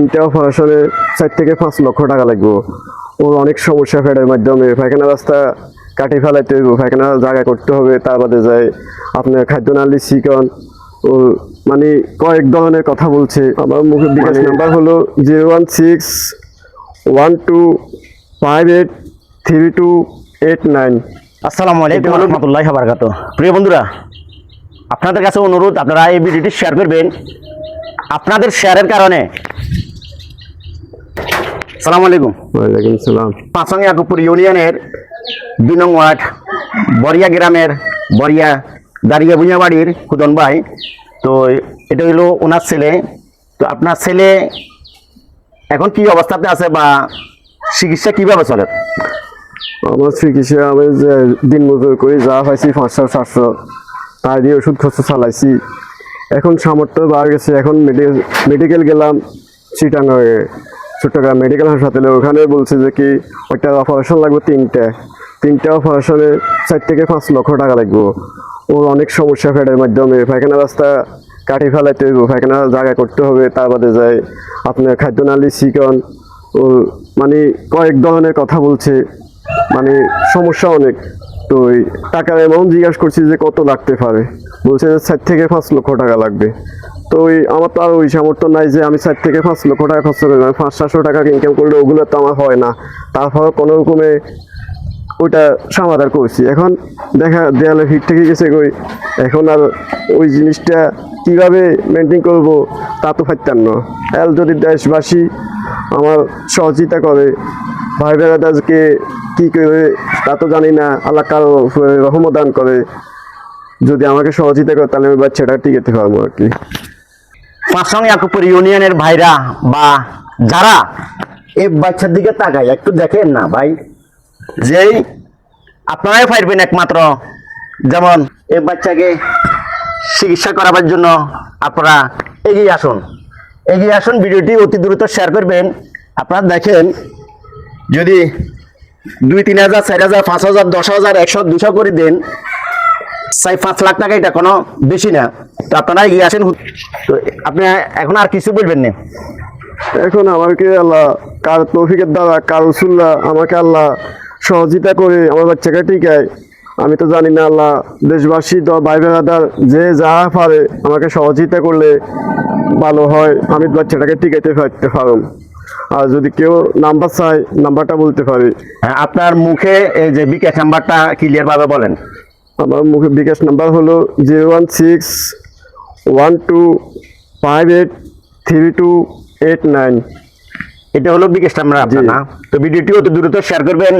তিনটা অপারেশনে 4 থেকে 5 লক্ষ টাকা লাগবে। ওর অনেক সমস্যা ফেডের মাধ্যমে পায়খানা রাস্তা কাটি ফেলাইতে হইব, পায়খানা জায়গা করতে হবে, তার বাদে যায় আপনার খাদ্যনালী চিকন ও মানে কয়েক ধরনের কথা বলছে। আমার মুখে বিকাশ নাম্বার হলো 01612583289। আসসালামু আলাইকুম ওয়া রাহমাতুল্লাহি ওয়া বারাকাতুহু। প্রিয় বন্ধুরা, আপনাদের কাছে অনুরোধ আপনারা এই ভিডিওটি শেয়ার করবেন। আপনাদের শেয়ারের কারণে আসসালামু আলাইকুম। ওয়ালাইকুম সালাম। পাঁচং ইয়াকুবপুর ইউনিয়নের 2 নং ওয়ার্ড বরিয়া গ্রামের বরিয়া দাঁড়িয়ে বুঁইয়াবাড়ির খুদন ভাই। তো এটা হলো ওনার ছেলে। তো আপনার ছেলে এখন কি অবস্থাতে আছে বা চিকিৎসা কিভাবে চলে? আমার চিকিৎসা আমি যে দিন মজুর করি, যা পাইছি 500-700 তাই দিয়ে ওষুধ খরচ চালাইছি। এখন সামর্থ্য বার গেছে, এখন মেডিকেল গেলাম চিটাগাঁয়ে, চট্টগ্রাম মেডিকেল হাসপাতালে। ওখানে বলছে যে কি ওইটা অপারেশন লাগবে তিনটা অপারেশনে 4 থেকে 5 লক্ষ টাকা লাগবে। ওর অনেক সমস্যা ফেডের মাধ্যমে পায়খানা রাস্তা কাটি ফেলাইতে হইব, পায়খানা জায়গা করতে হবে, তার বাদে যায় আপনার খাদ্যনালী চিকন ও মানে কয়েক ধরনের কথা বলছে, মানে সমস্যা অনেক। তো ওই টাকার অ্যামাউন্ট জিজ্ঞাসা করছি যে কত লাগতে পারে, বলছে যে 4 থেকে 5 লক্ষ টাকা লাগবে। তো ওই আমার তো আর ওই সামর্থ্য নাই যে আমি 4 থেকে 5 লক্ষ টাকা খরচ করবো। আমি 500-700 টাকা ইনকাম করলে ওগুলো তো আমার হয় না। তারপর কোনো রকমে ওইটা সমাধান করছি। এখন দেখা দেয়ালে ভিড় থেকে গেছে কই, এখন আর ওই জিনিসটা কিভাবে মেনটেন করব তা তো পারতাম না। এল যদি দেশবাসী আমার সহযোগিতা করে, ভাই বেড়াদারকে কি করে তা তো জানি না, আল্লাহ কারো রহমত দান করে, যদি আমাকে সহযোগিতা করে তাহলে আমি বাচ্চাটা টিকাতে পারবো আর কি। পাঁচং ইয়াকুবপুর ইউনিয়নের ভাইরা বা যারা এই বাচ্চার দিকে তাকায় একটু দেখেন না ভাই, যেই আপনারাই পারবেন একমাত্র। যেমন এই বাচ্চাকে চিকিৎসা করাবার জন্য আপনারা এগিয়ে আসুন, ভিডিওটি অতি দ্রুত শেয়ার করবেন। আপনারা দেখেন, যদি 2-3 হাজার 4 হাজার 5 হাজার 10 হাজার 100 200 করে দেন, 4-5 লাখ টাকা, এটা কোনো বেশি না। তো আপনারা এগিয়ে আসেন। তো আপনি এখন আর কিছু বলবেন না? এখন আমাকে আল্লাহ কার তৌফিকের দ্বারা, কার রসুল্লাহ আমাকে আল্লাহ সহযোগিতা করে আমার বাচ্চাকে টিকায়। আমি তো জানি না, আল্লাহ দেশবাসী ভাই বেড়াদার যে যা পারে আমাকে সহযোগিতা করলে ভালো হয়, আমি বাচ্চাটাকে টিকাইতে পারব। আর যদি কেউ নাম্বার চায়, নাম্বারটা বলতে পারি। হ্যাঁ, আপনার মুখে এই যে বিকাশ নাম্বারটা ক্লিয়ার ভাবে বলেন। আমার মুখে বিকাশ নাম্বার হলো 01612583289। এটা হলো বিকাশ নাম্বার আপনার না? তো ভিডিওটি অতি দ্রুত শেয়ার করবেন।